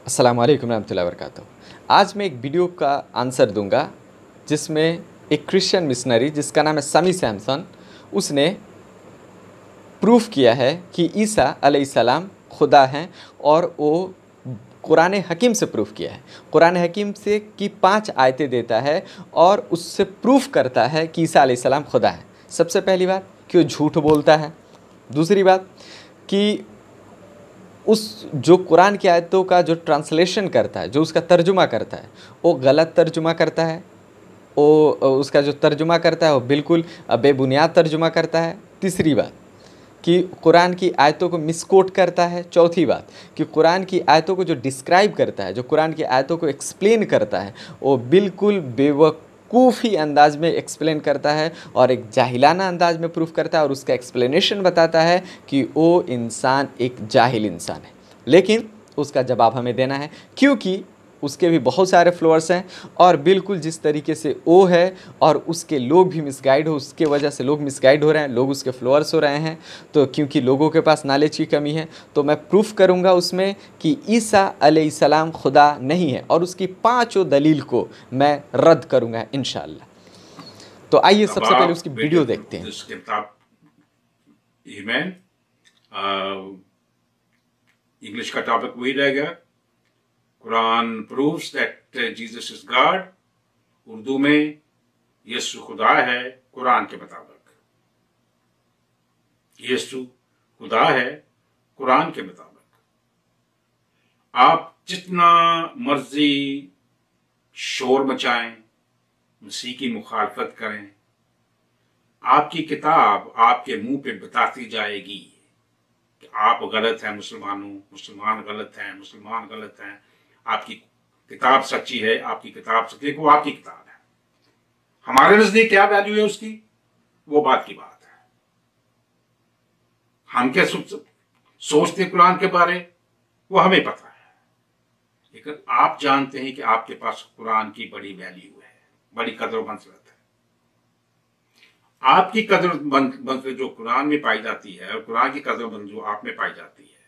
अस्सलाम वालेकुम रहमतुल्लाहि व बरकातुहू। आज मैं एक वीडियो का आंसर दूंगा जिसमें एक क्रिश्चियन मिशनरी जिसका नाम है समी सैमसन, उसने प्रूफ किया है कि ईसा अलैहिस्सलाम खुदा हैं और वो कुरान हकीम से प्रूफ किया है। कुरान हकीम से की 5 आयतें देता है और उससे प्रूफ करता है कि ईसा अलैहिस्सलाम खुदा है। सबसे पहली बात कि वो झूठ बोलता है। दूसरी बात कि उस जो कुरान की आयतों का जो ट्रांसलेशन करता है, जो उसका तर्जुमा करता है, वो गलत तर्जुमा करता है। वो उसका जो तर्जुमा करता है वो बिल्कुल बेबुनियाद तर्जुमा करता है। तीसरी बात कि कुरान की आयतों को मिसकोट करता है। चौथी बात कि कुरान की आयतों को जो डिस्क्राइब करता है, जो कुरान की आयतों को एक्सप्लेन करता है, वो बिल्कुल बेवकूफ़ी अंदाज में एक्सप्लेन करता है और एक जाहिलाना अंदाज में प्रूफ करता है और उसका एक्सप्लेनेशन बताता है कि वो इंसान एक जाहिल इंसान है। लेकिन उसका जवाब हमें देना है, क्योंकि उसके भी बहुत सारे फ्लोअर्स हैं और बिल्कुल जिस तरीके से वो है और उसके लोग भी मिसगाइड हो, उसके वजह से लोग मिसगाइड हो रहे हैं, लोग उसके फ्लोअर्स हो रहे हैं। तो क्योंकि लोगों के पास नॉलेज की कमी है, तो मैं प्रूफ करूंगा उसमें कि ईसा अलैहिस्सलाम खुदा नहीं है और उसकी 5 दलील को मैं रद्द करूंगा इंशाअल्लाह। तो आइए सबसे पहले उसकी वीडियो देखते हैं। इंग्लिश का टॉपिक वही रहेगा, Quran proves that Jesus is God. Urdu में यीशु खुदा है कुरान के मुताबिक। यीशु खुदा है कुरान के मुताबिक। आप जितना मर्जी शोर मचाएं, मसीह की मुखालफत करें, आपकी किताब आपके मुंह पे बताती जाएगी कि आप गलत हैं मुसलमानों, मुसलमान गलत हैं, मुसलमान गलत हैं। आपकी किताब सच्ची है, आपकी किताब सच्ची है, वो आपकी किताब है। हमारे नजदीक क्या वैल्यू है उसकी, वो बात की बात है। हम क्या सोचते कुरान के बारे, वो हमें पता है। लेकिन आप जानते हैं कि आपके पास कुरान की बड़ी वैल्यू है, बड़ी कदर मंजिलत है। आपकी कदर मंजिल जो कुरान में पाई जाती है और कुरान की कदर मंजिल जो आप में पाई जाती है,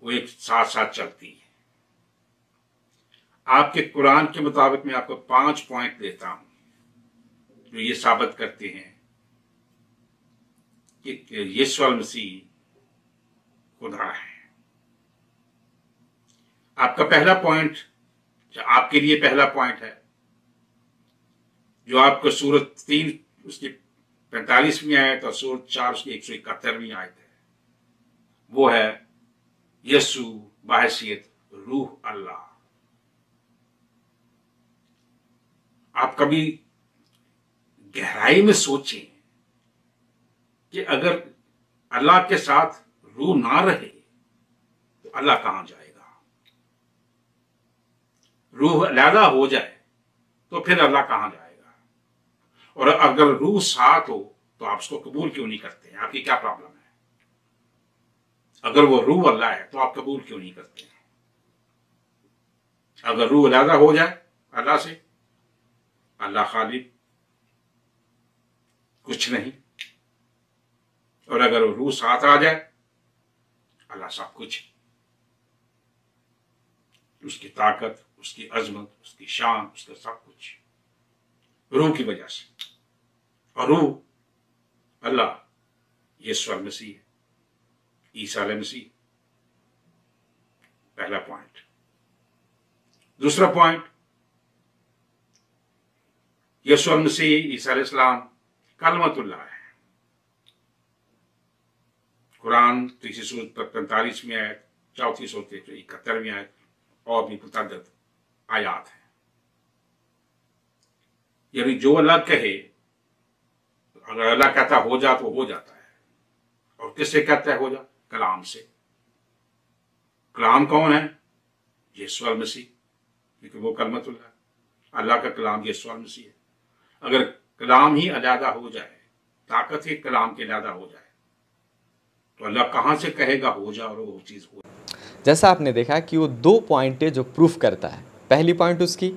वो एक साथ साथ चलती है। आपके कुरान के मुताबिक मैं आपको 5 पॉइंट देता हूं जो ये साबित करते हैं कि यीशु मसीह खुदा है। आपका पहला पॉइंट, जो आपके लिए पहला पॉइंट है, जो आपको सूरत 3 उसकी 45वीं आयत और सूरत 4 उसकी 171वीं आयत है, वो है यीशु बहैसियत रूह अल्लाह। आप कभी गहराई में सोचें कि अगर अल्लाह के साथ रूह ना रहे तो अल्लाह कहां जाएगा। रूह अलहदा हो जाए तो फिर अल्लाह कहां जाएगा। और अगर रूह साथ हो तो आप उसको कबूल क्यों नहीं करते हैं? आपकी क्या प्रॉब्लम है? अगर वो रूह अल्लाह है तो आप कबूल क्यों नहीं करते हैं? अगर रूह अलहदा हो जाए अल्लाह से, अल्लाह खालिक कुछ नहीं, और अगर वो रूह साथ आ जाए अल्लाह सब कुछ। उसकी ताकत, उसकी अजमत, उसकी शान, उसका सब कुछ रूह की वजह से। और रूह अल्लाह यीशु मसीह है, ईसा मसीह। पहला पॉइंट। दूसरा पॉइंट, यीशु मसीह ईसा अलैहिस्सलाम कलमतुल्लाह है। कुरान 3 सूरत 45वीं आयत, 4 सूरत 71वीं आयत और भी मुतअद्दिद आयात है। यानी जो अल्लाह कहे, अगर अल्लाह कहता हो जा तो हो जाता है। और किससे कहता है हो जा? कलाम से। कलाम कौन है? यीशु मसीह, क्योंकि वो कलमतुल्लाह, अल्लाह का कलाम यीशु मसीह है। अगर कलाम ही अलहदा हो जाए, ताकत ही कलाम के अलहदा हो जाए, तो अल्लाह कहां से कहेगा हो जा और वो चीज हो। जैसा आपने देखा कि वो 2 पॉइंटें जो प्रूफ करता है। पहली पॉइंट उसकी,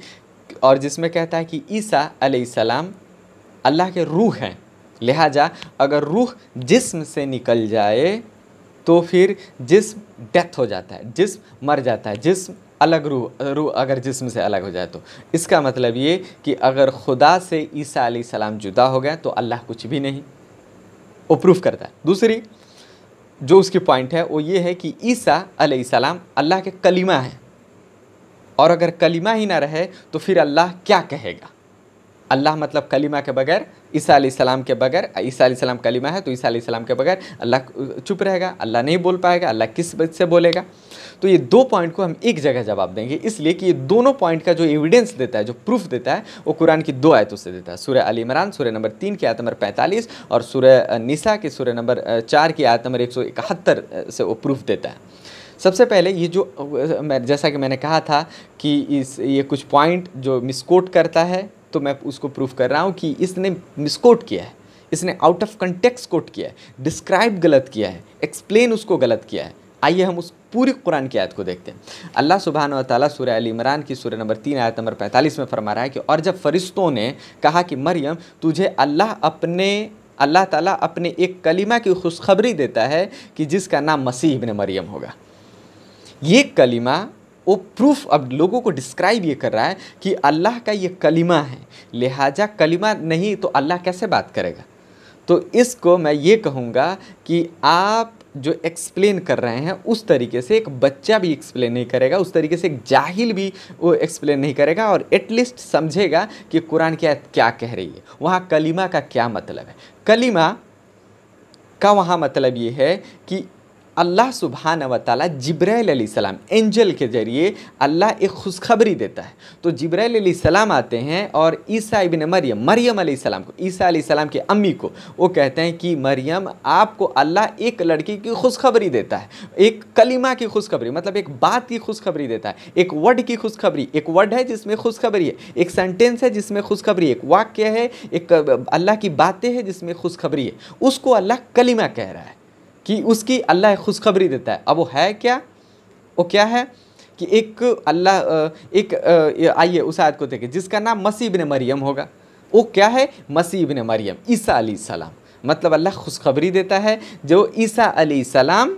और जिसमें कहता है कि ईसा अलैहिस्सलाम अल्लाह के रूह हैं, लिहाजा अगर रूह जिस्म से निकल जाए तो फिर जिस्म डेथ हो जाता है, जिस्म मर जाता है, जिस्म अलग रूह अगर जिस्म से अलग हो जाए तो इसका मतलब ये कि अगर खुदा से ईसा अलैहिस्सलाम जुदा हो गया तो अल्लाह कुछ भी नहीं, वो प्रूफ करता है। दूसरी जो उसकी पॉइंट है वो ये है कि ईसा अलैहिस्सलाम अल्लाह के कलीमा है, और अगर कलीमा ही ना रहे तो फिर अल्लाह क्या कहेगा। अल्लाह मतलब कलीमा के बगैर, ईसा अलैहिस्सलाम के बगैर, ईसा अलैहिस्सलाम कलीमा है तो ईसा अलैहिस्सलाम के बगैर अल्लाह चुप रहेगा, अल्लाह नहीं बोल पाएगा, अल्लाह किस वजह से बोलेगा। तो ये दो पॉइंट को हम एक जगह जवाब देंगे, इसलिए कि ये दोनों पॉइंट का जो एविडेंस देता है, जो प्रूफ देता है, वो कुरान की 2 आयतों से देता है। सूरह अल इमरान सूरह नंबर 3 की आयत नंबर 45 और सूरह निसा की सूरह नंबर 4 की आयत नंबर 171 से वो प्रूफ देता है। सबसे पहले ये जो जैसा कि मैंने कहा था कि ये कुछ पॉइंट जो मिसकोट करता है, तो मैं उसको प्रूफ कर रहा हूँ कि इसने मिसकोट किया है, इसने आउट ऑफ कंटेक्स्ट कोट किया है, डिस्क्राइब गलत किया है, एक्सप्लेन उसको गलत किया है। आइए हम उस पूरी कुरान की आयत को देखते हैं। अल्लाह सुब्हान व तआला सूरह अल इमरान की सूरह नंबर 3 आयत नंबर 45 में फरमा रहा है कि और जब फरिश्तों ने कहा कि मरियम तुझे अल्लाह ताला अपने एक कलीमा की खुशखबरी देता है कि जिसका नाम मसीह इब्न मरियम होगा। ये कलीमा वो प्रूफ अब लोगों को डिस्क्राइब ये कर रहा है कि अल्लाह का ये कलीमा है, लिहाजा कलीमा नहीं तो अल्लाह कैसे बात करेगा। तो इसको मैं ये कहूँगा कि आप जो एक्सप्लेन कर रहे हैं उस तरीके से एक बच्चा भी एक्सप्लेन नहीं करेगा, उस तरीके से एक जाहिल भी वो एक्सप्लेन नहीं करेगा, और एटलीस्ट समझेगा कि कुरान की आयत क्या कह रही है, वहाँ कलीमा का क्या मतलब है। कलीमा का वहाँ मतलब ये है कि अल्लाह सुब्हान व तआला जिब्राइल अलैहिस्सलाम एंजल के ज़रिए अल्लाह एक खुशखबरी देता है। तो जिब्राइल अलैहिस्सलाम आते हैं और ईसा इब्न मरियम अलैहिस्सलाम को, ईसा अलैहिस्सलाम की अम्मी को, वो कहते हैं कि मरियम आपको अल्लाह एक लड़की की खुशखबरी देता है, एक कलीमा की खुशखबरी, मतलब एक बात की खुशखबरी देता है, एक वर्ड की खुशखबरी। एक वर्ड है जिसमें खुशखबरी है, एक सेंटेंस है जिसमें खुशखबरी है, एक वाक्य है, एक अल्लाह की बातें हैं जिसमें खुशखबरी है, उसको अल्लाह कलीमा कह रहा है कि उसकी अल्लाह खुशखबरी देता है। अब वो है क्या, वो क्या है कि एक अल्लाह आइए उस आयत को देखें जिसका नाम मसीह इब्न मरियम होगा। वो क्या है, मसीह इब्न मरियम, ईसा अलैहिस्सलाम, मतलब अल्लाह खुशखबरी देता है जो ईसा अलैहिस्सलाम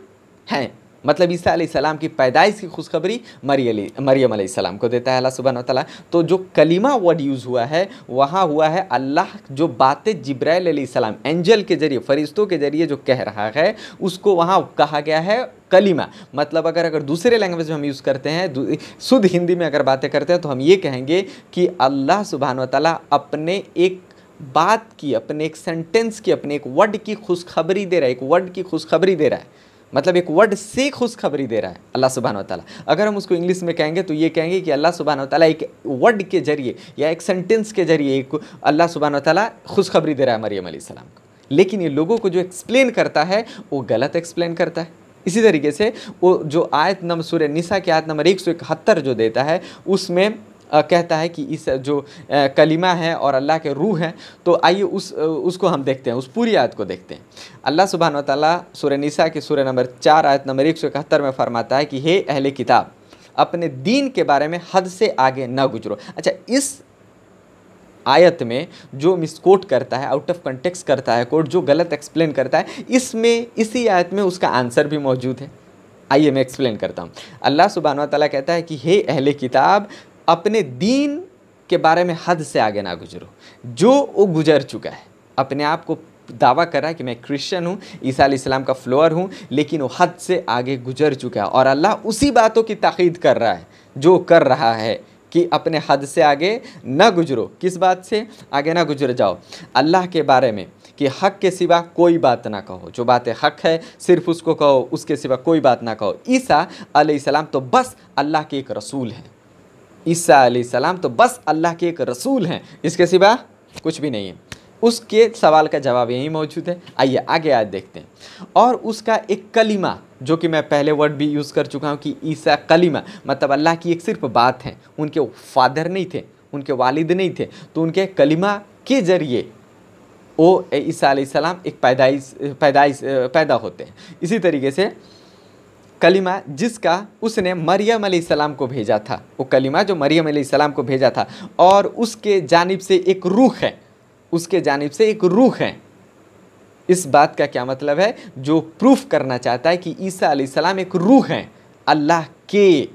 हैं, मतलब ईसा अलैहिस्सलाम की पैदाइश की खुशखबरी मरियम अलैहिस्सलाम को देता है अल्लाह सुब्हान व तआला। तो जो कलीमा वर्ड यूज़ हुआ है वहाँ हुआ है अल्लाह जो बातें जिब्राइल अलैहिस्सलाम एंजल के ज़रिए, फरिश्तों के ज़रिए जो कह रहा है उसको वहाँ कहा गया है कलीमा। मतलब अगर दूसरे लैंग्वेज में हम यूज़ करते हैं, शुद्ध हिंदी में अगर बातें करते हैं, तो हम ये कहेंगे कि अल्लाह सुब्हान व तआला अपने एक बात की, अपने एक सेंटेंस की, अपने एक वर्ड की खुशखबरी दे रहा है, एक वर्ड की खुशखबरी दे रहा है, मतलब एक वर्ड से खुशखबरी दे रहा है अल्लाह सुब्हान व तआला। अगर हम उसको इंग्लिश में कहेंगे तो ये कहेंगे कि अल्लाह सुब्हान व तआला एक वर्ड के जरिए या एक सेंटेंस के जरिए एक अल्लाह सुब्हान व तआला खुशखबरी दे रहा है मरियम अलैहिस्सलाम को। लेकिन ये लोगों को जो एक्सप्लेन करता है वो गलत एक्सप्लेन करता है। इसी तरीके से वो जो आयत नंबर सूरह निसा की आयत नंबर 171 जो देता है उसमें कहता है कि इस जो कलीमा है और अल्लाह के रूह है। तो आइए उसको हम देखते हैं, उस पूरी आयत को देखते हैं। अल्लाह सुब्हान व तआला सूरह निसा की सूरह नंबर 4 आयत नंबर 171 में फरमाता है कि हे अहले किताब, अपने दीन के बारे में हद से आगे न गुजरो। अच्छा, इस आयत में जो मिसकोट करता है, आउट ऑफ कंटेक्स्ट करता है कोट, जो गलत एक्सप्लेन करता है, इसमें इसी आयत में उसका आंसर भी मौजूद है। आइए मैं एक्सप्लेन करता हूँ। अल्लाह सुब्हान व तआला कहता है कि हे अहले किताब, अपने दीन के बारे में हद से आगे ना गुजरो। जो वो गुजर चुका है, अपने आप को दावा कर रहा है कि मैं क्रिश्चियन हूँ, ईसा अलैहिस्सलाम का फॉलोअर हूँ, लेकिन वो हद से आगे गुजर चुका है, और अल्लाह उसी बातों की ताकीद कर रहा है जो कर रहा है कि अपने हद से आगे न गुजरो। किस बात से आगे ना गुजर जाओ? अल्लाह के बारे में कि हक़ के सिवा कोई बात ना कहो, जो बातें हक़ है सिर्फ उसको कहो, उसके सिवा कोई बात ना कहो। ईसा अलैहिस्सलाम तो बस अल्लाह के एक रसूल हैं, ईसा अलैहिस्सलाम तो बस अल्लाह के एक रसूल हैं, इसके सिवा कुछ भी नहीं है। उसके सवाल का जवाब यही मौजूद है। आइए आगे आज देखते हैं। और उसका एक कलीमा, जो कि मैं पहले वर्ड भी यूज़ कर चुका हूँ कि ईसा कलीमा, मतलब अल्लाह की एक सिर्फ बात है। उनके फादर नहीं थे, उनके वालिद नहीं थे, तो उनके कलीमा के ज़रिए वो ईसा अलैहिस्सलाम एक पैदा होते हैं। इसी तरीके से कलीमा जिसका उसने मरियम अलैहिस्सलाम को भेजा था, वो कलीमा जो मरियम अलैहिस्सलाम को भेजा था, और उसके जानिब से एक रूह है, उसके जानिब से एक रूह है, इस बात का क्या मतलब है? जो प्रूफ करना चाहता है कि ईसा अलैहिस्सलाम एक रूह हैं अल्लाह के,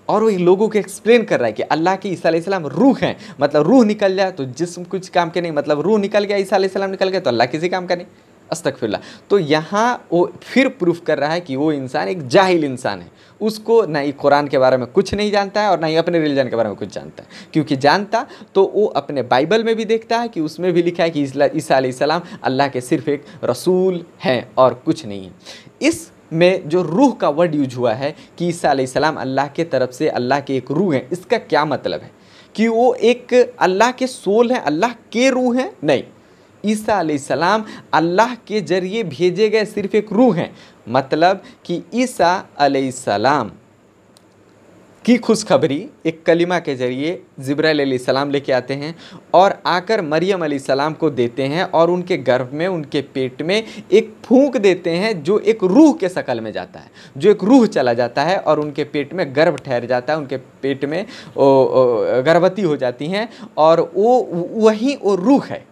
और वो लोगों को एक्सप्लेन कर रहा है कि अल्लाह की ईसा अलैहिस्सलाम रूह हैं, मतलब रूह निकल जाए तो जिस्म कुछ काम के नहीं, मतलब रूह निकल गया, ईसा अलैहिस्सलाम निकल गया तो अल्लाह किसी काम का नहीं। अस्तगफिरुल्लाह। तो यहाँ वो फिर प्रूफ कर रहा है कि वो इंसान एक जाहिल इंसान है, उसको ना ही कुरान के बारे में कुछ नहीं जानता है और ना ही अपने रिलीजन के बारे में कुछ जानता है, क्योंकि जानता तो वो अपने बाइबल में भी देखता है कि उसमें भी लिखा है कि ईसा अलैहिस्सलाम अल्लाह के सिर्फ एक रसूल हैं और कुछ नहीं है। इस में जो रूह का वर्ड यूज हुआ है कि ईसा अलैहिस्सलाम अल्लाह के तरफ से अल्लाह के एक रूह हैं, इसका क्या मतलब है? कि वो एक अल्लाह के सोल हैं, अल्लाह के रूह हैं? नहीं, ईसा अलैहिस्सलाम अल्लाह के जरिए भेजे गए सिर्फ एक रूह हैं। मतलब कि ईसा अलैहिस्सलाम की खुशखबरी एक कलिमा के जरिए जिब्राइल अलैहिस्सलाम लेके आते हैं और आकर मरियम अलैहिस्सलाम को देते हैं और उनके गर्भ में, उनके पेट में एक फूंक देते हैं जो एक रूह के शक्ल में जाता है, जो एक रूह चला जाता है और उनके पेट में गर्भ ठहर जाता है, उनके पेट में गर्भवती हो जाती हैं, और वो वही वो रूह है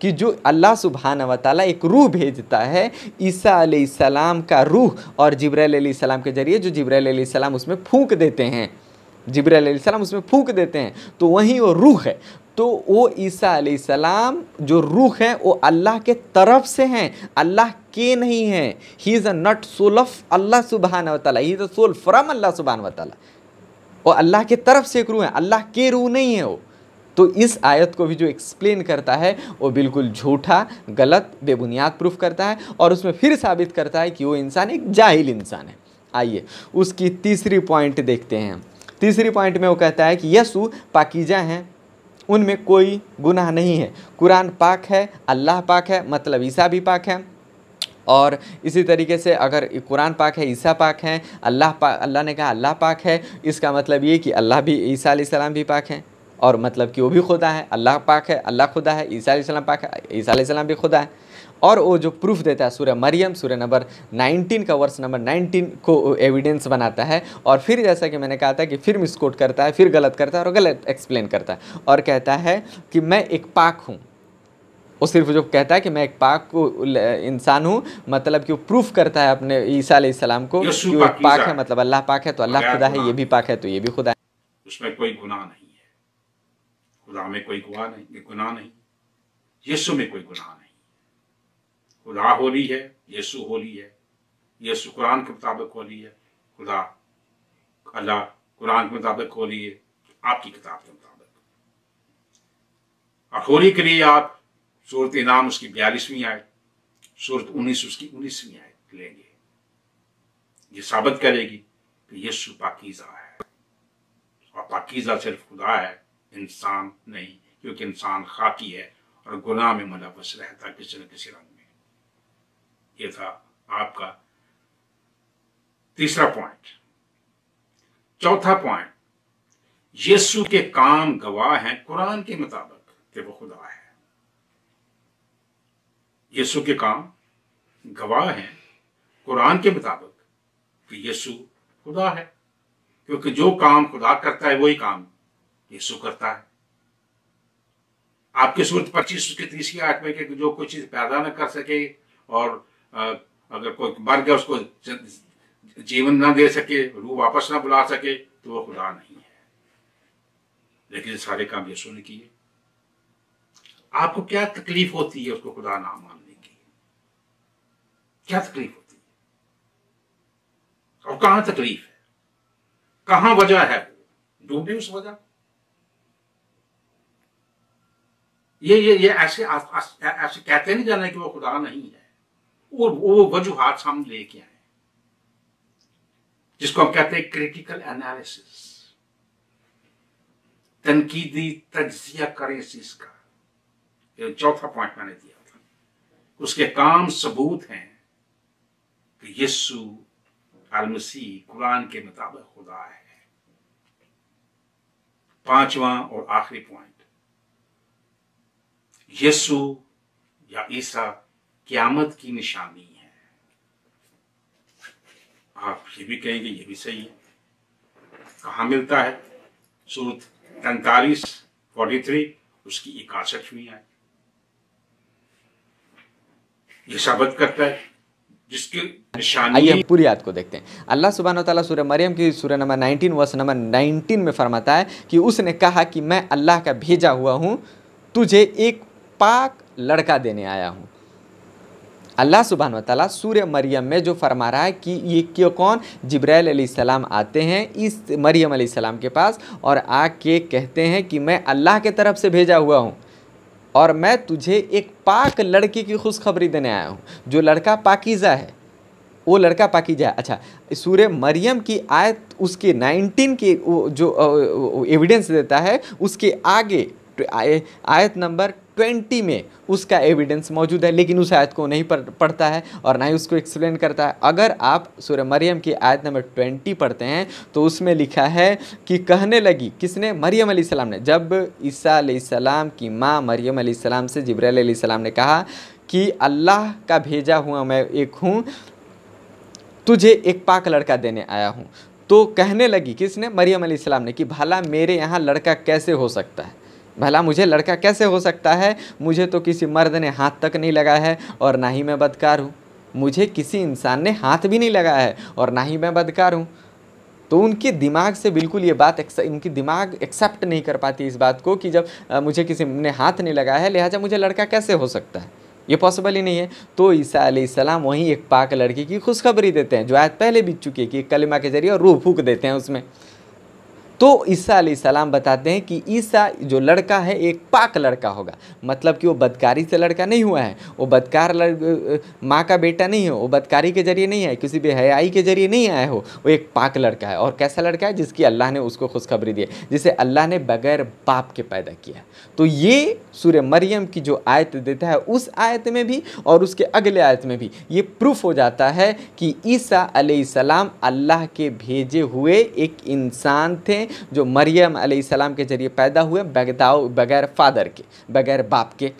कि जो अल्लाह सुब्हान व तआला एक रूह भेजता है ईसा अलैहिस्सलाम का रूह, और जिब्राइल अलैहिस्सलाम के जरिए जो जिब्राइल अलैहिस्सलाम उसमें फूंक देते हैं, जिब्राइल अलैहिस्सलाम उसमें फूंक देते हैं, तो वही वो रूह है। तो वो ईसा अलैहिस्सलाम जो रूह है वो अल्लाह के तरफ से हैं, अल्लाह के नहीं हैं। He is a not soul of Allah सुब्हान व तआला, he is a soul from Allah सुब्हान व तआला। वो अल्लाह के तरफ से एक रूह है, अल्लाह के रूह नहीं है वो। तो इस आयत को भी जो एक्सप्लेन करता है वो बिल्कुल झूठा, गलत, बेबुनियाद प्रूफ करता है और उसमें फिर साबित करता है कि वो इंसान एक जाहिल इंसान है। आइए उसकी तीसरी पॉइंट देखते हैं। तीसरी पॉइंट में वो कहता है कि यीशु पाकीज़ा हैं, उनमें कोई गुनाह नहीं है। कुरान पाक है, अल्लाह पाक है, मतलब ईसा भी पाक है। और इसी तरीके से अगर कुरान पाक है, ईसा पाक है, अल्लाह ने कहा अल्लाह पाक है, इसका मतलब ये कि अल्लाह भी, ईसा अलैहिस्सलाम भी पाक हैं, और मतलब कि वो भी खुदा है। अल्लाह पाक है, अल्लाह खुदा है, ईसा अलैहिस्सलाम पाक है, ईसा अलैहिस्सलाम भी खुदा है। और वो जो प्रूफ देता है सूरह मरियम, सूरह नंबर 19 का वर्स नंबर 19 को एविडेंस बनाता है, और फिर जैसा कि मैंने कहा था कि फिर मिसकोट करता है, फिर गलत करता है और गलत एक्सप्लेन करता है, और कहता है कि मैं एक पाक हूँ। वो सिर्फ जो कहता है कि मैं एक पाक इंसान हूँ, मतलब कि वो प्रूफ करता है अपने ईसा अलैहिस्सलाम को कि वो एक पाक है, मतलब अल्लाह पाक है तो अल्लाह खुदा है, ये भी पाक है तो ये भी खुदा है। उसमें कोई गुनाह नहीं है, खुदा में कोई गुनाह नहीं, यीशु में कोई गुनाह नहीं। खुदा होली है, यीशु होली है, यीशु कुरान के मुताबिक होली है, खुदा अल्लाह कुरान के मुताबिक होली है, आपकी किताब के मुताबिक। और होली के लिए आप सूरत इनाम उसकी 42वीं आयत, सूरत 19 उसकी 19वीं आयत लेंगे। ये साबित करेगी कि यीशु पाकीज़ा है, और पाकीज़ा सिर्फ खुदा है, इंसान नहीं, क्योंकि इंसान खाकी है और गुनाह में मुलव्वस रहता किसी न किसी रंग में। ये था आपका तीसरा पॉइंट। चौथा पॉइंट, यीशु के काम गवाह हैं कुरान के मुताबिक कि वो खुदा है। यीशु के काम गवाह हैं कुरान के मुताबिक कि यीशु खुदा है, क्योंकि जो काम खुदा करता है वही काम यीशु करता है। आपके सूरत 25 उसके 30 आयत में कि जो कोई चीज पैदा न कर सके और अगर कोई मर गया उसको जीवन ना दे सके, रूह वापस ना बुला सके, तो वो खुदा नहीं है। लेकिन सारे काम यीशु ने किए। आपको क्या तकलीफ होती है उसको खुदा ना मानने की? क्या तकलीफ होती है? और कहां तकलीफ है, कहां वजह है? ढूंढे उस वजह। ये ऐसे ऐसे कहते नहीं जाना कि वो खुदा नहीं है, वो वजूहात सामने लेके आए, जिसको हम कहते हैं क्रिटिकल एनालिसिस, तनकीदी तज्जिया करें इस चीज का। ये चौथा पॉइंट मैंने दिया था। उसके काम सबूत हैं कि यीशु अल-मसीह कुरान के मुताबिक खुदा है। पांचवा और आखिरी पॉइंट, यीशु या ईसा क़यामत की निशानी है। आप ये भी कहेंगे ये भी सही है। कहां मिलता है? सूरत 43 उसकी 61वीं है। ये साबित करता है जिसकी आइए निशानी। हम पूरी आयत को देखते हैं। अल्लाह सुब्हानहू व तआला सूरह मरियम की सूरह नंबर 19 वर्स नंबर 19 में फरमाता है कि उसने कहा कि मैं अल्लाह का भेजा हुआ हूँ, तुझे एक पाक लड़का देने आया हूँ। अल्लाह सुब्हानहू व तआला सूरह मरियम में जो फरमा रहा है कि ये क्यों कौन, जिब्राइल अलैहिस्सलाम आते हैं इस मरियम अलैहिस्सलाम के पास और आके कहते हैं कि मैं अल्लाह के तरफ से भेजा हुआ हूँ और मैं तुझे एक पाक लड़के की खुशखबरी देने आया हूँ, जो लड़का पाकीज़ा है, वो लड़का पाकीज़ा है। अच्छा, सूरह मरियम की आयत उसके 19 के जो एविडेंस देता है, उसके आगे आयत नंबर 20 में उसका एविडेंस मौजूद है, लेकिन उस आयत को नहीं पढ़ता है और ना ही उसको एक्सप्लेन करता है। अगर आप सूरह मरियम की आयत नंबर 20 पढ़ते हैं तो उसमें लिखा है कि कहने लगी, किसने, मरियम अलैहिस्सलाम ने, जब ईसा अलैहिस्सलाम की माँ मरियम अलैहिस्सलाम से जिब्राइल अलैहिस्सलाम ने कहा कि अल्लाह का भेजा हुआ मैं एक हूँ, तुझे एक पाक लड़का देने आया हूँ, तो कहने लगी, किसने, मरियम अलैहिस्सलाम ने, कि भला मेरे यहाँ लड़का कैसे हो सकता है, भला मुझे लड़का कैसे हो सकता है, मुझे तो किसी मर्द ने हाथ तक नहीं लगाया है और ना ही मैं बदकार हूँ, मुझे किसी इंसान ने हाथ भी नहीं लगाया है और ना ही मैं बदकार हूँ। तो उनके दिमाग से बिल्कुल ये बात उनकी दिमाग एक्सेप्ट नहीं कर पाती इस बात को कि जब मुझे किसी ने हाथ नहीं लगाया है, लिहाजा मुझे लड़का कैसे हो सकता है, ये पॉसिबल ही नहीं है। तो ईसा अलैहिस्सलाम वहीं एक पाक लड़की की खुशखबरी देते हैं, जो आयत पहले बीत चुकी है कि कलिमा के जरिए रूह फूंक देते हैं उसमें। तो ईसा अलैहिस्सलाम बताते हैं कि ईसा जो लड़का है एक पाक लड़का होगा, मतलब कि वो बदकारी से लड़का नहीं हुआ है, वो बदकार माँ का बेटा नहीं है, वो बदकारी के जरिए नहीं है, किसी बेहयाई के जरिए नहीं आया हो, वो एक पाक लड़का है। और कैसा लड़का है, जिसकी अल्लाह ने उसको खुशखबरी दी है, जिसे अल्लाह ने बगैर बाप के पैदा किया। तो ये सूरह मरियम की जो आयत देता है, उस आयत में भी और उसके अगले आयत में भी ये प्रूफ हो जाता है कि ईसा अलैहिस्सलाम अल्लाह के भेजे हुए एक इंसान थे, जो मरियम अलैहिस्सलाम के जरिए पैदा हुए, बगैर फादर के, बगैर बाप के।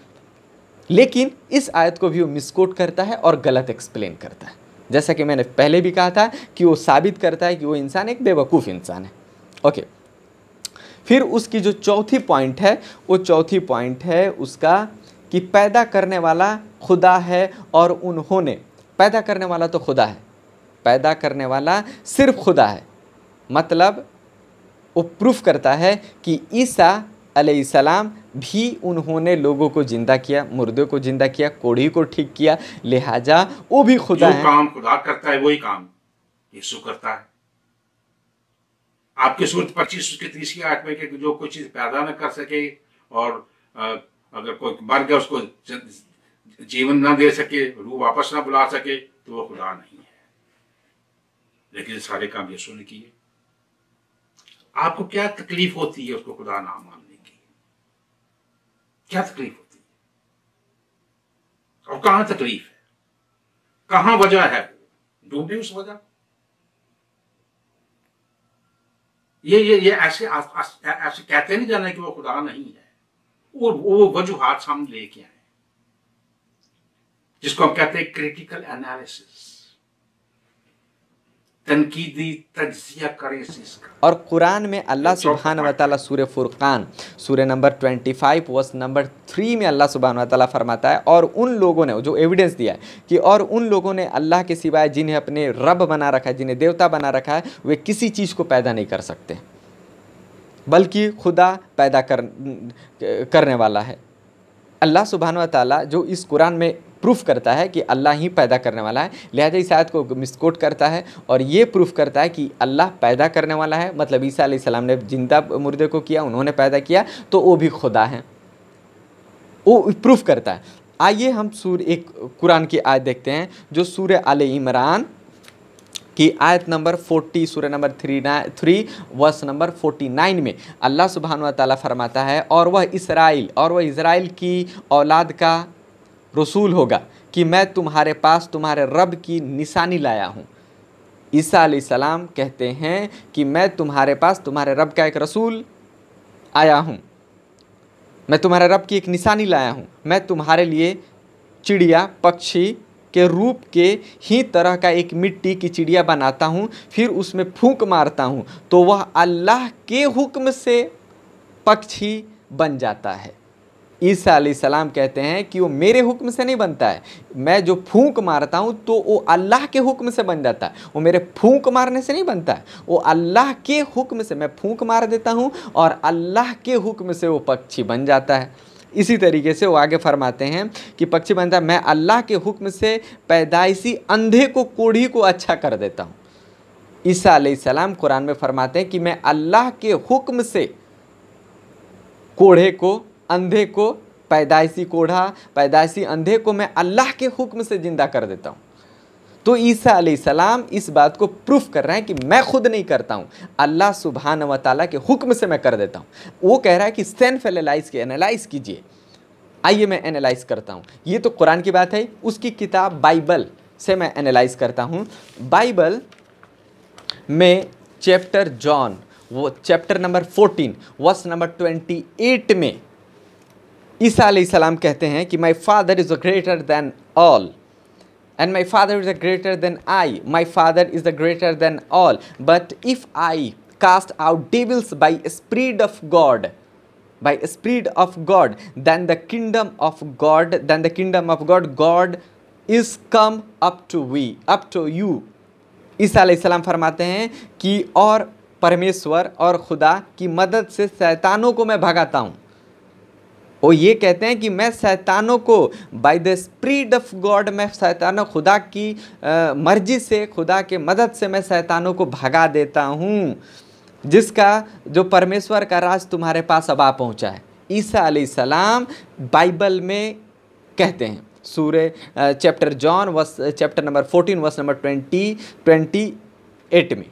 लेकिन इस आयत को भी वो मिसकोट करता है और गलत एक्सप्लेन करता है, जैसा कि मैंने पहले भी कहा था कि वो साबित करता है कि वो इंसान एक बेवकूफ़ इंसान है। ओके, फिर उसकी जो चौथी पॉइंट है, वो चौथी पॉइंट है उसका कि पैदा करने वाला खुदा है और उन्होंने, पैदा करने वाला तो खुदा है, पैदा करने वाला सिर्फ खुदा है, मतलब वो प्रूफ करता है कि ईसा अलैहिस्सलाम भी उन्होंने लोगों को जिंदा किया, मुर्दे को जिंदा किया, कोढ़ी को ठीक किया, लिहाजा वो भी खुदा है। जो काम खुदा करता है वही काम यीशु करता है। आपके सूरत 25 उसके 30 आयत में कि जो कोई चीज पैदा न कर सके और अगर कोई मर गया उसको जीवन ना दे सके, रूह वापस ना बुला सके, तो वो खुदा नहीं है। लेकिन सारे काम यीशु ने किए। आपको क्या तकलीफ होती है उसको खुदा ना मानने की? क्या तकलीफ होती है और कहां तकलीफ है, कहां वजह है? ढूंढे उस वजह। ये ऐसे कहते नहीं जाना कि वो खुदा नहीं है, वो वजूहात सामने लेके आए, जिसको हम कहते हैं क्रिटिकल एनालिसिस, तनकीदी तज्जिया करें इसका। और कुरान में अल्लाह सुब्हान व तआला सूरह फुरकान सूरह नंबर 25 वर्स नंबर 3 में अल्लाह सुब्हान व तआला फरमाता है, और उन लोगों ने जो एविडेंस दिया है कि और उन लोगों ने अल्लाह के सिवाय जिन्हें अपने रब बना रखा है, जिन्हें देवता बना रखा है, वे किसी चीज़ को पैदा नहीं कर सकते, बल्कि खुदा पैदा करने वाला है। अल्लाह सुब्हान व तआला जो इस कुरान में प्रूफ करता है कि अल्लाह ही पैदा करने वाला है, लिहाजा इस आयत को मिसकोट करता है और ये प्रूफ करता है कि अल्लाह पैदा करने वाला है, मतलब ईसा अलैहिस्सलाम ने जिंदा मुर्दे को किया, उन्होंने पैदा किया, तो वो भी खुदा हैं, वो प्रूफ करता है। आइए हम एक कुरान की आयत देखते हैं, जो सूरह आले इमरान कि आयत नंबर 40 सूरह नंबर 3 वर्स नंबर 49 में अल्लाह सुब्हान व तआला फरमाता है, और वह इज़राइल की औलाद का रसूल होगा कि मैं तुम्हारे पास तुम्हारे रब की निशानी लाया हूँ। ईसा अलैहिस्सलाम कहते हैं कि मैं तुम्हारे पास तुम्हारे रब का एक रसूल आया हूँ, मैं तुम्हारे रब की एक निशानी लाया हूँ, मैं तुम्हारे लिए चिड़िया पक्षी के रूप के ही तरह का एक मिट्टी की चिड़िया बनाता हूँ, फिर उसमें फूंक मारता हूँ तो वह अल्लाह के हुक्म से पक्षी बन जाता है। ईसा अलैहिस्सलाम कहते हैं कि वो मेरे हुक्म से नहीं बनता है, मैं जो फूंक मारता हूँ तो वो अल्लाह के हुक्म से बन जाता है, वो मेरे फूंक मारने से नहीं बनता है, वो अल्लाह के हुक्म से मैं फूंक मार देता हूँ और अल्लाह के हुक्म से वो पक्षी बन जाता है। इसी तरीके से वो आगे फरमाते हैं कि पक्षी बनता है, मैं अल्लाह के हुक्म से पैदाइशी अंधे को कोढ़ी को अच्छा कर देता हूँ। ईसा अलैहिस्सलाम कुरान में फरमाते हैं कि मैं अल्लाह के हुक्म से कोढ़े को, अंधे को, पैदाइशी कोढ़ा, पैदाइशी अंधे को मैं अल्लाह के हुक्म से जिंदा कर देता हूँ। तो ईसा अलैहिस्सलाम इस बात को प्रूफ कर रहे हैं कि मैं खुद नहीं करता हूँ, अल्लाह सुभान व तआला के हुक्म से मैं कर देता हूँ। वो कह रहा है कि सेल्फ एनालाइज कीजिए। आइए मैं एनालाइज करता हूँ। ये तो कुरान की बात है, उसकी किताब बाइबल से मैं एनालाइज करता हूँ। बाइबल में चैप्टर जॉन, वो चैप्टर नंबर 14 वर्स नंबर 28 में ईसा अलैहिस्सलाम कहते हैं कि my father is greater than all and my father is greater than I. My father is greater than all. But if I cast out devils by spirit of God, then the kingdom of God, God is come up to you. ईसा अलैहिस्सलाम फरमाते हैं कि और परमेश्वर और खुदा की मदद से शैतानों को मैं भगाता हूँ। वो ये कहते हैं कि मैं शैतानों को by the spirit of God, मैं शैतानों खुदा की मर्जी से, खुदा के मदद से मैं शैतानों को भगा देता हूँ, जिसका जो परमेश्वर का राज तुम्हारे पास अब आ पहुँचा है। ईसा अलैहिस्सलाम बाइबल में कहते हैं, सूरे chapter John chapter number 14 verse number 28 में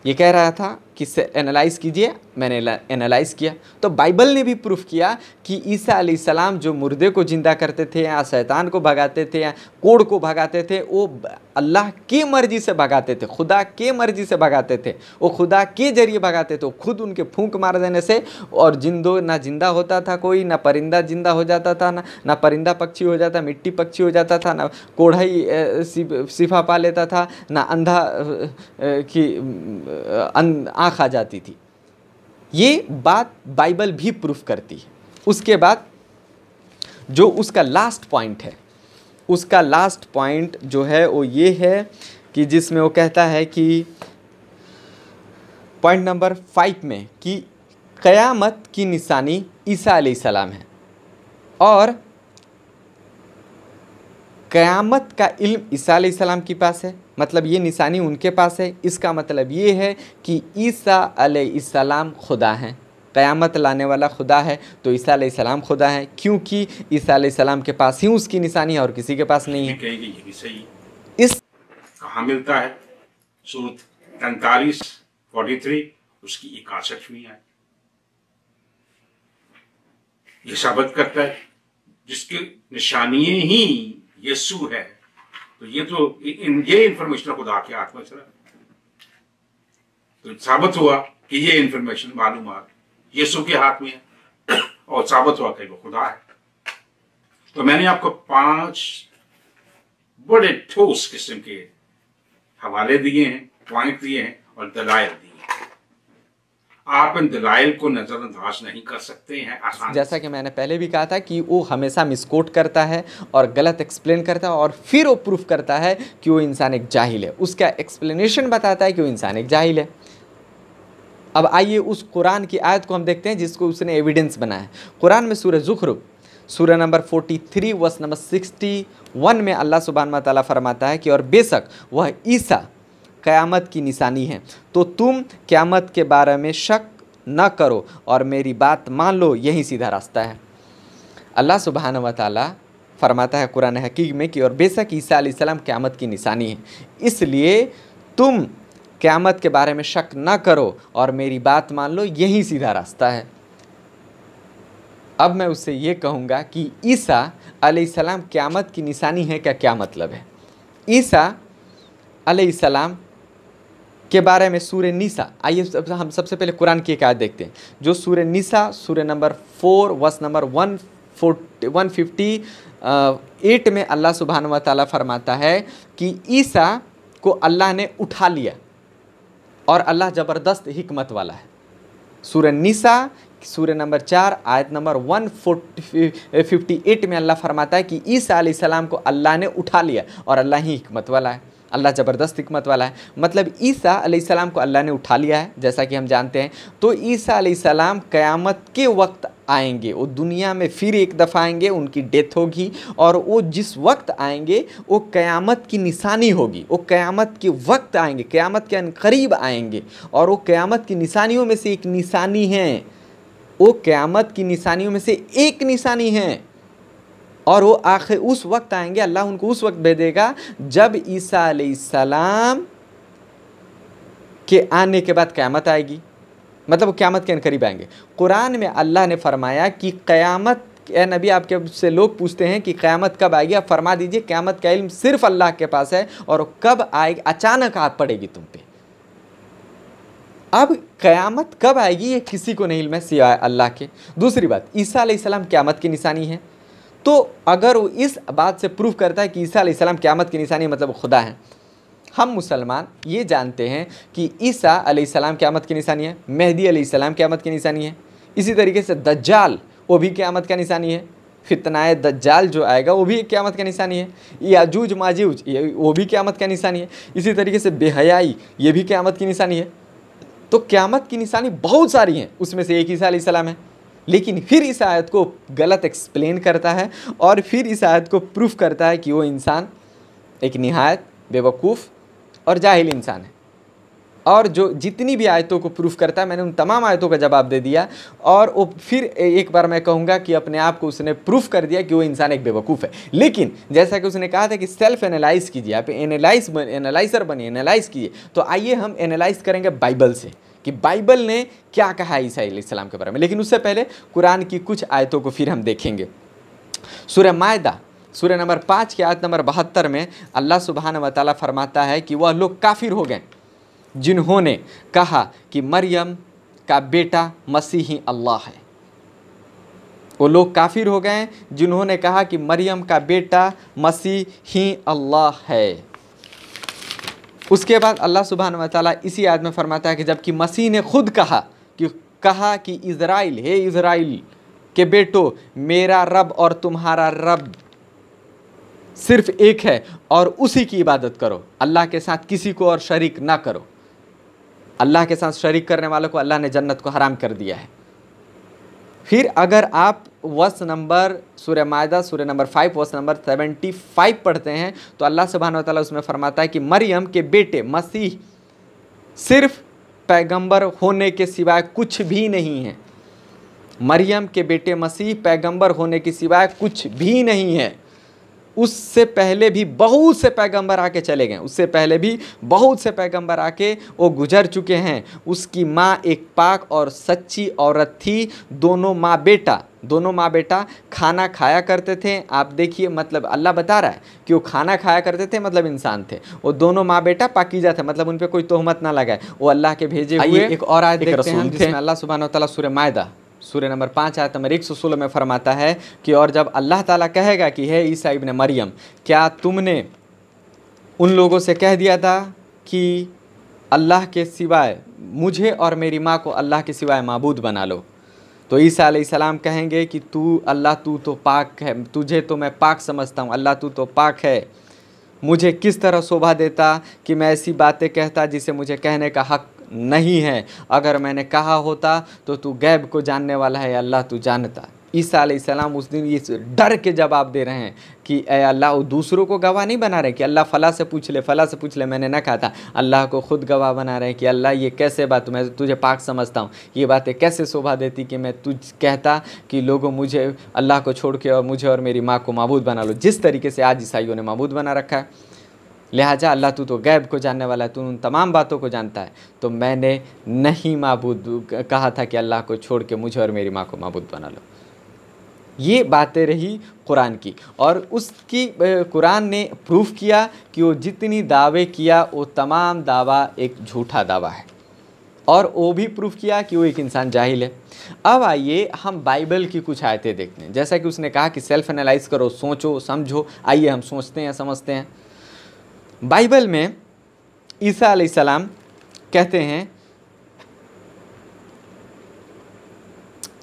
ये कह रहा था कि एनालाइज कीजिए। मैंने एनालाइज किया तो बाइबल ने भी प्रूफ किया कि ईसा अलैहिस्सलाम जो मुर्दे को जिंदा करते थे या शैतान को भगाते थे या कोढ़ को भगाते थे, वो अल्लाह की मर्जी से भगाते थे, खुदा के मर्जी से भगाते थे, वो खुदा के जरिए भगाते थे। खुद उनके फूंक मार देने से और ना जिंदा होता था कोई, ना परिंदा जिंदा हो जाता था, ना परिंदा पक्षी हो जाता, मिट्टी पक्षी हो जाता था, ना कोढ़ा ही शिफा पा लेता था, ना अंधा की आँख आ जाती थी। ये बात बाइबल भी प्रूफ करती है। उसके बाद जो उसका लास्ट पॉइंट है, उसका लास्ट पॉइंट जो है वो ये है कि जिसमें वो कहता है कि पॉइंट नंबर 5 में कि क़यामत की निशानी ईसा अलैहिस्सलाम है और क़यामत का इल्म ईसा अलैहिस्सलाम के पास है, मतलब ये निशानी उनके पास है। इसका मतलब ये है कि ईसा अलैहिस्सलाम खुदा हैं, क़यामत लाने वाला खुदा है, तो ईसा अलैहिस्सलाम खुदा है, क्योंकि ईसा अलैहिस्सलाम के पास ही उसकी निशानी है और किसी के पास नहीं है। ये भी सही। इस कहाँ मिलता है? सूरत 43 उसकी 61वीं है। ये साबित करता है जिसकी निशानी ही यीशु है, तो ये इंफॉर्मेशन खुदा के हाथ में चला, तो साबित हुआ कि ये इंफॉर्मेशन मालूमात यीशु के हाथ में है और साबित हुआ कि वो खुदा है। तो मैंने आपको 5 बड़े ठोस किस्म के हवाले दिए हैं, पॉइंट दिए हैं और दलाइल दिए हैं। आप इन दलाइल को नजरअंदाज नहीं कर सकते हैं आसान। जैसा कि मैंने पहले भी कहा था कि वो हमेशा मिसकोट करता है और गलत एक्सप्लेन करता है और फिर वो प्रूफ करता है कि वो इंसान एक जाहिल है, उसका एक्सप्लेनेशन बताता है कि वो इंसान एक जाहिल है। अब आइए उस कुरान की आयत को हम देखते हैं जिसको उसने एविडेंस बनाया है। कुरान में सूरह ज़ुखरुफ सूरह नंबर 43 वर्स नंबर 61 में अल्लाह सुब्हानहू व तआला फरमाता है कि और बेशक वह ईसा क़यामत की निशानी है, तो तुम क़यामत के बारे में शक न करो और मेरी बात मान लो, यही सीधा रास्ता है। अल्लाह सुब्हानहू व तआला फरमाता है कुरान हकीम में कि और बेशक ईसा अलैहिस्सलाम क़यामत की निशानी है, इसलिए तुम क़यामत के बारे में शक न करो और मेरी बात मान लो, यही सीधा रास्ता है। अब मैं उससे ये कहूँगा कि ईसा अलैहिस्सलाम क़यामत की निशानी है क्या मतलब है? ईसा अलैहिस्सलाम के बारे में सूरह निसा, आइए हम सबसे पहले कुरान की एक आयत देखते हैं जो सूरह निसा सूरह नंबर 4 वर्स नंबर 158 में अल्लाह सुब्हानहू व तआला फरमाता है कि ईसा को अल्लाह ने उठा लिया और अल्लाह ज़बरदस्त हिकमत वाला है। सूरह निसा सूरह नंबर 4 आयत नंबर 158 में अल्लाह फरमाता है कि ईसा अलैहिस्सलाम को अल्लाह ने उठा लिया, और अल्लाह ही हिकमत वाला है, अल्लाह ज़बरदस्त हिकमत वाला है। मतलब ईसा अलैहिस्सलाम को अल्लाह ने उठा लिया है, जैसा कि हम जानते हैं। तो ईसा अलैहिस्सलाम क़यामत के वक्त आएंगे, वो दुनिया में फिर एक दफ़ा आएंगे, उनकी डेथ होगी, और वो जिस वक्त आएंगे वो क़यामत की निशानी होगी। वो क़यामत के वक्त आएंगे, क़यामत के करीब आएंगे, और वो क़यामत की निशानियों में से एक निशानी है, वो क़यामत की निशानियों में से एक निशानी है। और वो आखिर उस वक्त आएंगे, अल्लाह उनको उस वक्त भेजेगा जब ईसा अलैहिस्सलाम के आने के बाद क़यामत आएगी, मतलब वो क़यामत के करीब आएंगे। कुरान में अल्लाह ने फरमाया कि क़यामत, ए नबी आपके से लोग पूछते हैं कि क़यामत कब आएगी, आप फरमा दीजिए क़यामत का इल्म सिर्फ अल्लाह के पास है, और कब आएगी अचानक आ पड़ेगी तुम पे। अब क़यामत कब आएगी ये किसी को नहीं इल्म है सिवाय अल्लाह के। दूसरी बात, ईसा अलैहिस्सलाम क़यामत की निशानी है, तो अगर वो इस बात से प्रूव करता है कि ईसा अलैहिस्सलाम क़यामत की निशानी है, मतलब खुदा है। हम मुसलमान ये जानते हैं कि ईसा अलैहिस्सलाम क़यामत की निशानी है, मेहदी अलैहिस्सलाम क़यामत की निशानी है, इसी तरीके से दज्जाल वो भी क़यामत का निशानी है, फितनाए दज्जाल जो आएगा वो भी एक क़यामत का निशानी है, याजूज माजूज वो भी क़यामत का निशानी है, इसी तरीके से बेहयाई ये भी क़यामत की निशानी है। तो क़यामत की निशानी बहुत सारी हैं, उसमें से एक ईसा अलैहिस्सलाम है। लेकिन फिर इस आयत को गलत एक्सप्लेन करता है, और फिर इस आयत को प्रूफ करता है कि वो इंसान एक निहायत बेवकूफ़ और जाहिल इंसान है। और जो जितनी भी आयतों को प्रूफ करता है, मैंने उन तमाम आयतों का जवाब दे दिया, और वो फिर एक बार मैं कहूँगा कि अपने आप को उसने प्रूफ कर दिया कि वो इंसान एक बेवकूफ़ है। लेकिन जैसा कि उसने कहा था कि सेल्फ एनालाइज कीजिए, आप एनालाइज़र बनिए, एनालाइज़ कीजिए। तो आइए हम एनालाइज़ करेंगे बाइबल से कि बाइबल ने क्या कहा है ईसा अलैहिस्सलाम के बारे में। लेकिन उससे पहले कुरान की कुछ आयतों को फिर हम देखेंगे। सूरह माइदा सूरह नंबर 5 के आयत नंबर 72 में अल्लाह सुब्हानहू व तआला फरमाता है कि वह लोग काफिर हो गए जिन्होंने कहा कि मरियम का बेटा मसीह ही अल्लाह है। वो लोग काफिर हो गए जिन्होंने कहा कि मरियम का बेटा मसीह ही अल्लाह है। उसके बाद अल्लाह सुब्हानहू व तआला इसी आयत में फरमाता है कि जबकि मसीह ने खुद कहा कि इज़राइल, हे इज़राइल के बेटो, मेरा रब और तुम्हारा रब सिर्फ एक है और उसी की इबादत करो, अल्लाह के साथ किसी को और शरीक ना करो। अल्लाह के साथ शरीक करने वालों को अल्लाह ने जन्नत को हराम कर दिया है। फिर अगर आप वर्स नंबर सूरह माइदा सूरह नंबर 5 वर्स नंबर 75 पढ़ते हैं तो अल्लाह सुब्हानहू व तआला उसमें फरमाता है कि मरियम के बेटे मसीह सिर्फ पैगंबर होने के सिवाय कुछ भी नहीं है। मरियम के बेटे मसीह पैगंबर होने के सिवाय कुछ भी नहीं है। उससे पहले भी बहुत से पैगंबर आके चले गए, उससे पहले भी बहुत से पैगंबर आके वो गुजर चुके हैं। उसकी माँ एक पाक और सच्ची औरत थी। दोनों माँ बेटा खाना खाया करते थे। आप देखिए, मतलब अल्लाह बता रहा है कि वो खाना खाया करते थे, मतलब इंसान थे। वो दोनों माँ बेटा पाकीज़ा थे, मतलब उन पर कोई तोहमत ना लगाए, वो अल्लाह के भेजे हुए एक और आयत देखते हैं जिसमें अल्लाह सुब्हानहू व तआला सूरह माइदा सूरह नंबर 5 आयत नंबर 116 में फरमाता है कि और जब अल्लाह ताला कहेगा कि हे ईसा इब्न मरियम, क्या तुमने उन लोगों से कह दिया था कि अल्लाह के सिवाय मुझे और मेरी माँ को अल्लाह के सिवाय माबूद बना लो? तो ईसा अलैहिस्सलाम कहेंगे कि तू तो पाक है, तुझे तो मैं पाक समझता हूँ, अल्लाह तू तो पाक है। मुझे किस तरह शोभा देता कि मैं ऐसी बातें कहता जिसे मुझे कहने का हक़ नहीं है। अगर मैंने कहा होता तो तू गैब को जानने वाला है, अल्लाह तू जानता। ईसा अलैहिस्सलाम उस दिन इस डर के जवाब दे रहे हैं कि ए अल्लाह, वो दूसरों को गवाह नहीं बना रहे कि अल्लाह फ़ला से पूछ ले, मैंने ना कहा था। अल्लाह को खुद गवाह बना रहे हैं कि अल्लाह ये कैसे बात, मैं तुझे पाक समझता हूँ, ये बातें कैसे शोभा देती कि मैं तुझ कहता कि लोगों मुझे अल्लाह को छोड़ के और मुझे और मेरी माँ को माबूद बना लो, जिस तरीके से आज ईसाइयों ने माबूद बना रखा है। लिहाजा अल्लाह तू तो गैब को जानने वाला है, तू उन तमाम बातों को जानता है। तो मैंने नहीं माबूद कहा था कि अल्लाह को छोड़ के मुझे और मेरी माँ को माबूद बना लो। ये बातें रही कुरान की, और उसकी कुरान ने प्रूफ किया कि वो जितनी दावे किया वो तमाम दावा एक झूठा दावा है, और वो भी प्रूफ किया कि वो एक इंसान जाहिल है। अब आइए हम बाइबल की कुछ आयतें देखते हैं। जैसा कि उसने कहा कि सेल्फ एनालाइज करो, सोचो समझो। आइए हम सोचते हैं, समझते हैं। बाइबल में ईसा अलैहिस्सलाम कहते हैं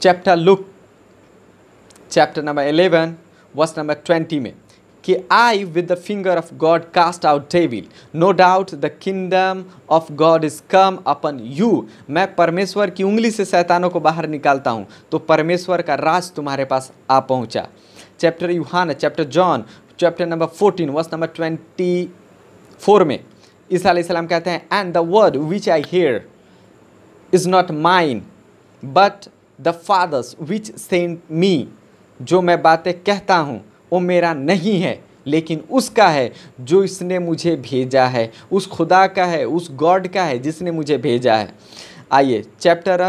chapter Luke chapter number 11 verse number 20 में कि I with the finger of God cast out devil, no doubt the kingdom of God is come upon you. मैं परमेश्वर की उंगली से शैतानों को बाहर निकालता हूँ तो परमेश्वर का राज तुम्हारे पास आ पहुँचा। चैप्टर यूहाना chapter John chapter number 14 verse number 24 में ईसा अलैहिस्सलाम कहते हैं and the word which I hear is not mine but the Father's which sent me. जो मैं बातें कहता हूँ वो मेरा नहीं है लेकिन उसका है जो इसने मुझे भेजा है, उस खुदा का है, उस गॉड का है जिसने मुझे भेजा है। आइए चैप्टर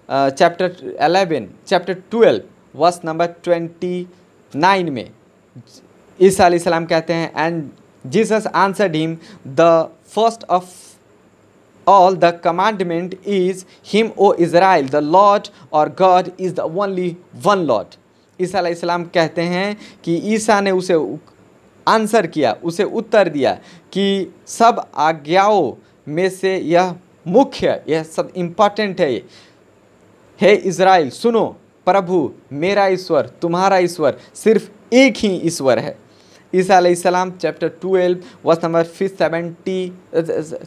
11 चैप्टर 12 वर्स नंबर 29 में ईसा अलैहिस्सलाम कहते हैं and Jesus answered him the first of all the commandment is him O Israel the Lord or God is the only one Lord। ईसा अलैहिस्सलाम कहते हैं कि ईसा ने उसे आंसर किया, उसे उत्तर दिया कि सब आज्ञाओं में से यह मुख्य, यह सब इम्पॉर्टेंट है इज़राइल सुनो, प्रभु मेरा ईश्वर तुम्हारा ईश्वर सिर्फ एक ही ईश्वर है। ईसा अलैहिस्सलाम चैप्टर 12 वर्स नंबर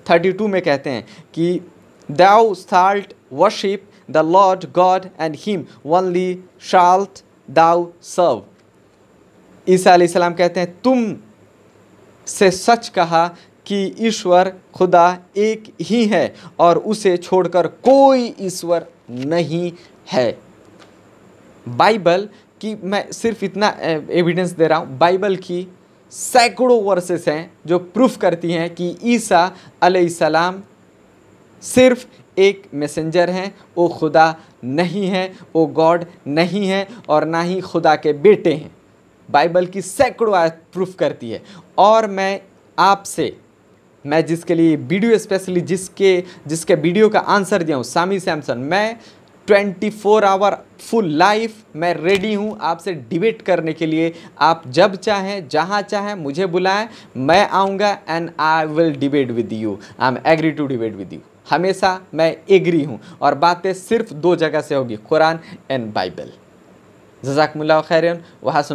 32 में कहते हैं कि thou shalt worship the Lord God and him only shalt thou serve। ईसा अलैहिस्सलाम कहते हैं तुम से सच कहा कि ईश्वर खुदा एक ही है और उसे छोड़कर कोई ईश्वर नहीं है। बाइबल कि मैं सिर्फ इतना एविडेंस दे रहा हूँ, बाइबल की सैकड़ों वर्सेस हैं जो प्रूफ करती हैं कि ईसा अलैहिस्सलाम सिर्फ एक मैसेंजर हैं, वो खुदा नहीं है, वो गॉड नहीं है और ना ही खुदा के बेटे हैं। बाइबल की सैकड़ों आयत प्रूफ करती है। और मैं जिसके लिए वीडियो स्पेशली जिसके वीडियो का आंसर दिया हूँ सामी सैमसन, मैं 24 आवर फुल लाइफ मैं रेडी हूँ आपसे डिबेट करने के लिए। आप जब चाहें जहाँ चाहें मुझे बुलाएं, मैं आऊँगा and I will debate with you. I am agree to debate with you. हमेशा मैं एग्री हूँ और बातें सिर्फ 2 जगह से होगी, कुरान एंड बाइबल। जज़ाकुमुल्लाह खैरन व हसन।